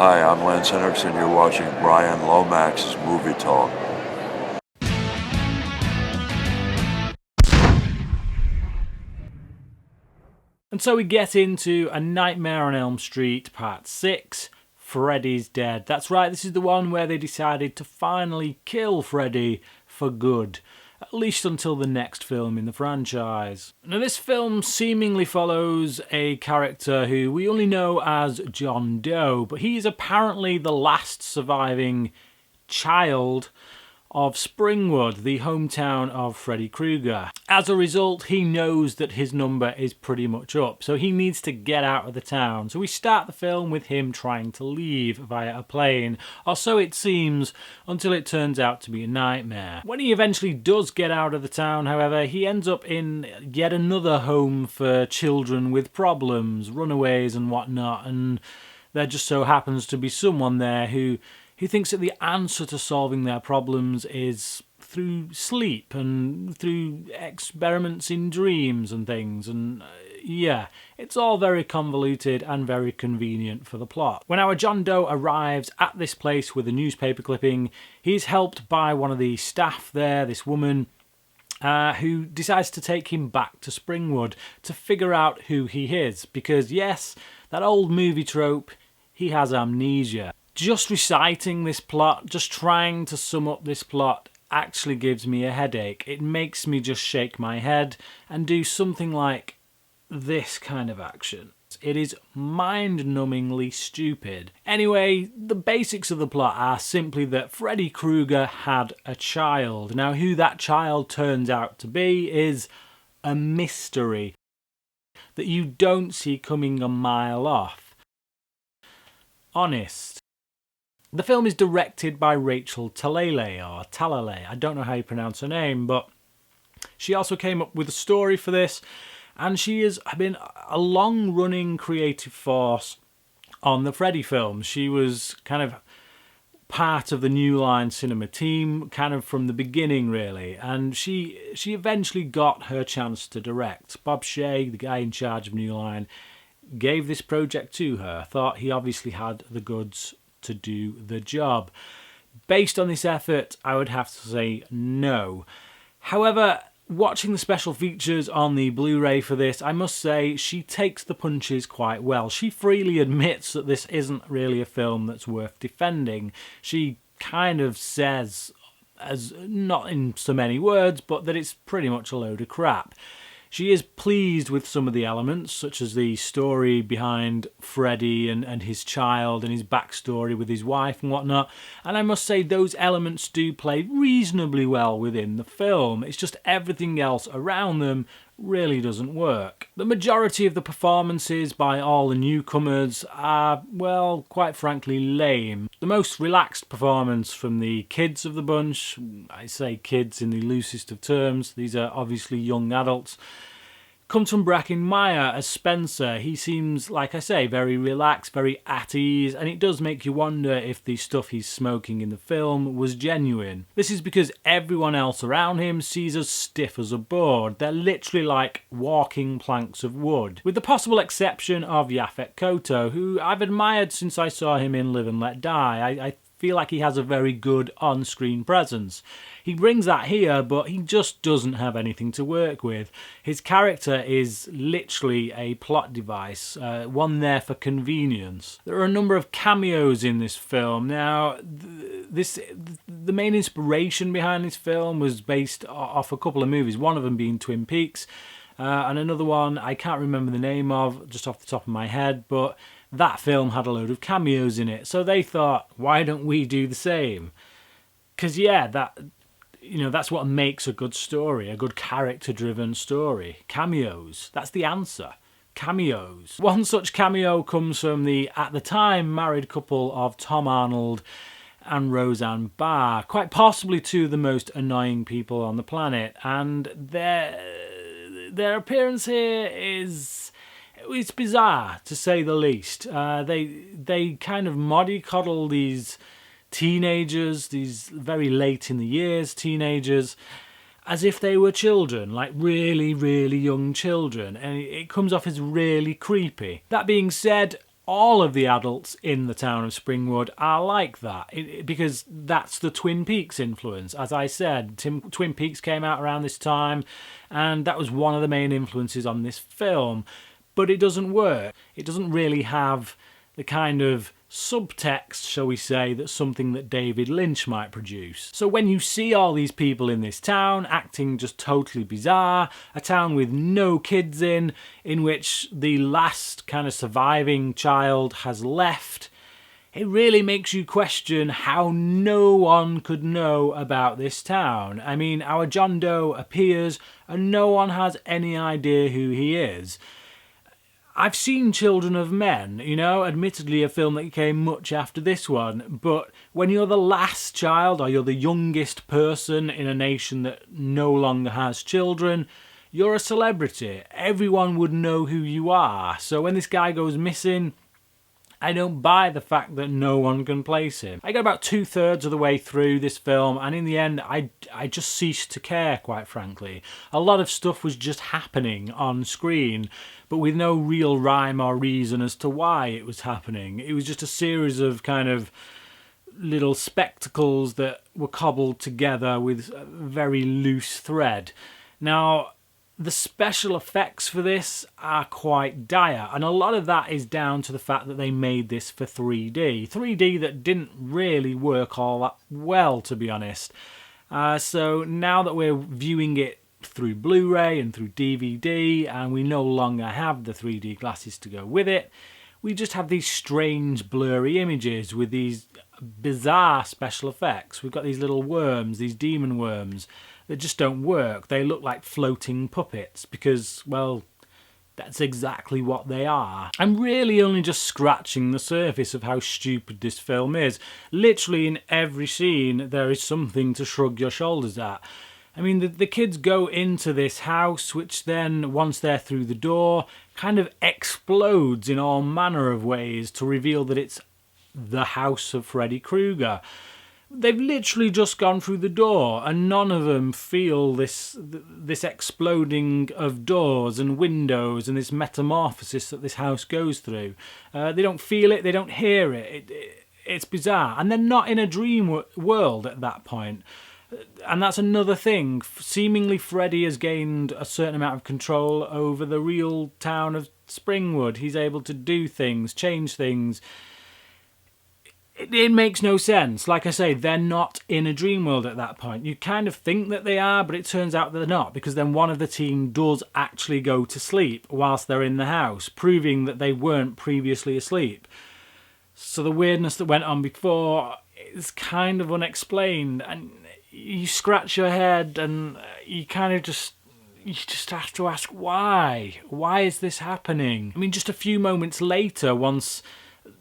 Hi, I'm Lance Henriksen. You're watching Brian Lomax's Movie Talk. And so we get into A Nightmare on Elm Street Part 6, Freddy's Dead. That's right, this is the one where they decided to finally kill Freddy for good, at least until the next film in the franchise. Now this film seemingly follows a character who we only know as John Doe, but he is apparently the last surviving child of Springwood, the hometown of Freddy Krueger. As a result, he knows that his number is pretty much up, so he needs to get out of the town. So we start the film with him trying to leave via a plane, or so it seems, until it turns out to be a nightmare. When he eventually does get out of the town, however, he ends up in yet another home for children with problems, runaways and whatnot, and there just so happens to be someone there who thinks that the answer to solving their problems is through sleep and through experiments in dreams and things. And yeah, it's all very convoluted and very convenient for the plot. When our John Doe arrives at this place with a newspaper clipping, he's helped by one of the staff there, this woman, who decides to take him back to Springwood to figure out who he is. Because yes, that old movie trope, he has amnesia. Just reciting this plot, just trying to sum up this plot, actually gives me a headache. It makes me just shake my head and do something like this kind of action. It is mind-numbingly stupid. Anyway, the basics of the plot are simply that Freddy Krueger had a child. Now, who that child turns out to be is a mystery that you don't see coming a mile off. Honest. The film is directed by Rachel Talalay. I don't know how you pronounce her name, but she also came up with a story for this, and she has been a long-running creative force on the Freddy films. She was kind of part of the New Line Cinema team, kind of from the beginning, really, and she eventually got her chance to direct. Bob Shea, the guy in charge of New Line, gave this project to her, thought he obviously had the goods to do the job. Based on this effort, I would have to say no. However, watching the special features on the Blu-ray for this, I must say she takes the punches quite well. She freely admits that this isn't really a film that's worth defending. She kind of says, as not in so many words, but that it's pretty much a load of crap. She is pleased with some of the elements, such as the story behind Freddy and his child and his backstory with his wife and whatnot. And I must say those elements do play reasonably well within the film. It's just everything else around them really doesn't work. The majority of the performances by all the newcomers are, well, quite frankly, lame. The most relaxed performance from the kids of the bunch, I say kids in the loosest of terms, these are obviously young adults, comes from Bracken Meyer as Spencer. He seems, like I say, very relaxed, very at ease, and it does make you wonder if the stuff he's smoking in the film was genuine. This is because everyone else around him sees as stiff as a board. They're literally like walking planks of wood. With the possible exception of Yaphet Kotto, who I've admired since I saw him in Live and Let Die. I feel like he has a very good on-screen presence. He brings that here, but he just doesn't have anything to work with. His character is literally a plot device, one there for convenience. There are a number of cameos in this film. Now, the main inspiration behind this film was based off a couple of movies, one of them being Twin Peaks, and another one I can't remember the name of, just off the top of my head, but that film had a load of cameos in it. So they thought, why don't we do the same? Because yeah, that's what makes a good story, a good character-driven story. Cameos. That's the answer. Cameos. One such cameo comes from the, at the time, married couple of Tom Arnold and Roseanne Barr. Quite possibly two of the most annoying people on the planet. And their appearance here is... it's bizarre, to say the least. They kind of mollycoddle these teenagers, these very late in the years teenagers, as if they were children, like really, really young children, and it comes off as really creepy. That being said, all of the adults in the town of Springwood are like that, because that's the Twin Peaks influence. As I said, Twin Peaks came out around this time, and that was one of the main influences on this film. But it doesn't work. It doesn't really have the kind of subtext, shall we say, that's something that David Lynch might produce. So when you see all these people in this town acting just totally bizarre, a town with no kids in which the last kind of surviving child has left, it really makes you question how no one could know about this town. I mean, our John Doe appears and no one has any idea who he is. I've seen Children of Men, admittedly a film that came much after this one, but when you're the last child or you're the youngest person in a nation that no longer has children, you're a celebrity. Everyone would know who you are. So when this guy goes missing, I don't buy the fact that no one can place him. I got about 2/3 of the way through this film, and in the end, I just ceased to care, quite frankly. A lot of stuff was just happening on screen, but with no real rhyme or reason as to why it was happening. It was just a series of kind of little spectacles that were cobbled together with a very loose thread. Now, the special effects for this are quite dire, and a lot of that is down to the fact that they made this for 3D. 3D that didn't really work all that well, to be honest. So now that we're viewing it through Blu-ray and through DVD, and we no longer have the 3D glasses to go with it, we just have these strange blurry images with these bizarre special effects. We've got these little worms, these demon worms, that just don't work. They look like floating puppets because, well, that's exactly what they are. I'm really only just scratching the surface of how stupid this film is. Literally in every scene there is something to shrug your shoulders at. I mean, the kids go into this house, which then, once they're through the door, kind of explodes in all manner of ways to reveal that it's the house of Freddy Krueger. They've literally just gone through the door, and none of them feel this exploding of doors and windows and this metamorphosis that this house goes through. They don't feel it, they don't hear it. It's bizarre. And they're not in a dream world at that point. And that's another thing. Seemingly Freddy has gained a certain amount of control over the real town of Springwood. He's able to do things, change things. It makes no sense. Like I say, they're not in a dream world at that point. You kind of think that they are, but it turns out they're not, because then one of the team does actually go to sleep whilst they're in the house, proving that they weren't previously asleep. So the weirdness that went on before is kind of unexplained, and you scratch your head and you just have to ask why. Why is this happening? I mean, just a few moments later, once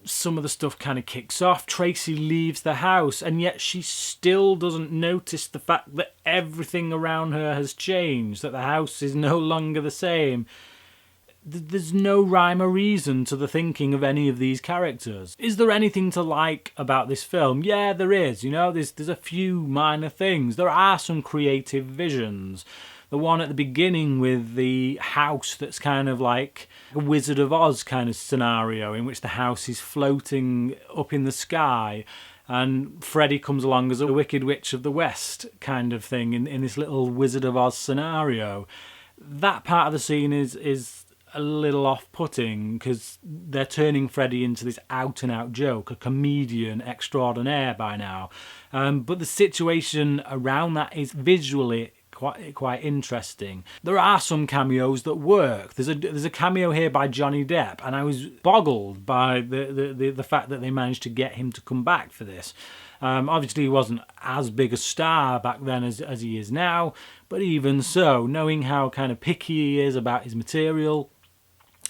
some of the stuff kind of kicks off, Tracy leaves the house, and yet she still doesn't notice the fact that everything around her has changed, that the house is no longer the same. There's no rhyme or reason to the thinking of any of these characters. Is there anything to like about this film? Yeah, there is. There's a few minor things. There are some creative visions. The one at the beginning with the house that's kind of like a Wizard of Oz kind of scenario, in which the house is floating up in the sky and Freddy comes along as a Wicked Witch of the West kind of thing in this little Wizard of Oz scenario. That part of the scene is a little off-putting, because they're turning Freddy into this out-and-out joke, a comedian extraordinaire by now. But the situation around that is visually quite interesting. There are some cameos that work. There's a cameo here by Johnny Depp, and I was boggled by the fact that they managed to get him to come back for this. Obviously he wasn't as big a star back then as he is now, but even so, knowing how kind of picky he is about his material,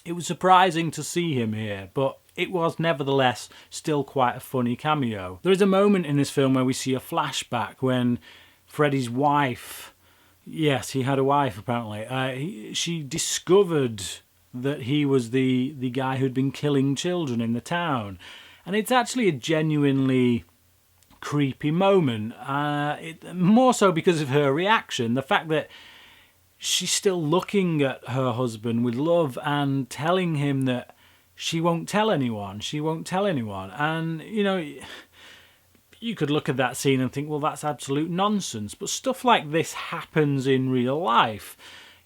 it was surprising to see him here, but it was nevertheless still quite a funny cameo. There is a moment in this film where we see a flashback when Freddy's wife, yes, he had a wife apparently, she discovered that he was the guy who'd been killing children in the town. And it's actually a genuinely creepy moment, more so because of her reaction. The fact that she's still looking at her husband with love and telling him that she won't tell anyone. She won't tell anyone. And, you know, you could look at that scene and think, well, that's absolute nonsense. But stuff like this happens in real life.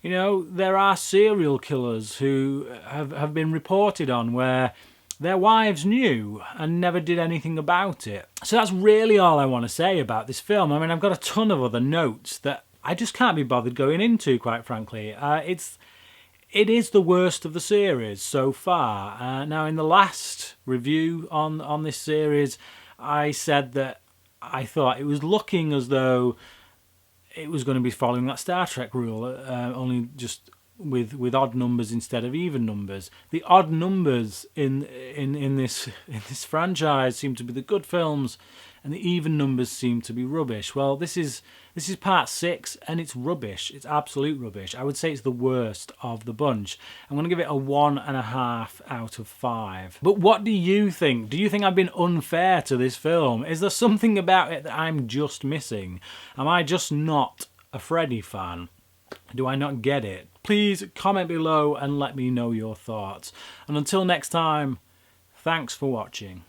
You know, there are serial killers who have been reported on where their wives knew and never did anything about it. So that's really all I want to say about this film. I mean, I've got a ton of other notes that I just can't be bothered going into, quite frankly. It is the worst of the series so far. Now, in the last review on this series, I said that I thought it was looking as though it was going to be following that Star Trek rule, only just with odd numbers instead of even numbers. The odd numbers in this franchise seem to be the good films, and the even numbers seem to be rubbish. Well, this is part 6, and it's rubbish. It's absolute rubbish. I would say it's the worst of the bunch. I'm going to give it a 1.5 out of 5. But what do you think? Do you think I've been unfair to this film? Is there something about it that I'm just missing? Am I just not a Freddy fan? Do I not get it? Please comment below and let me know your thoughts. And until next time, thanks for watching.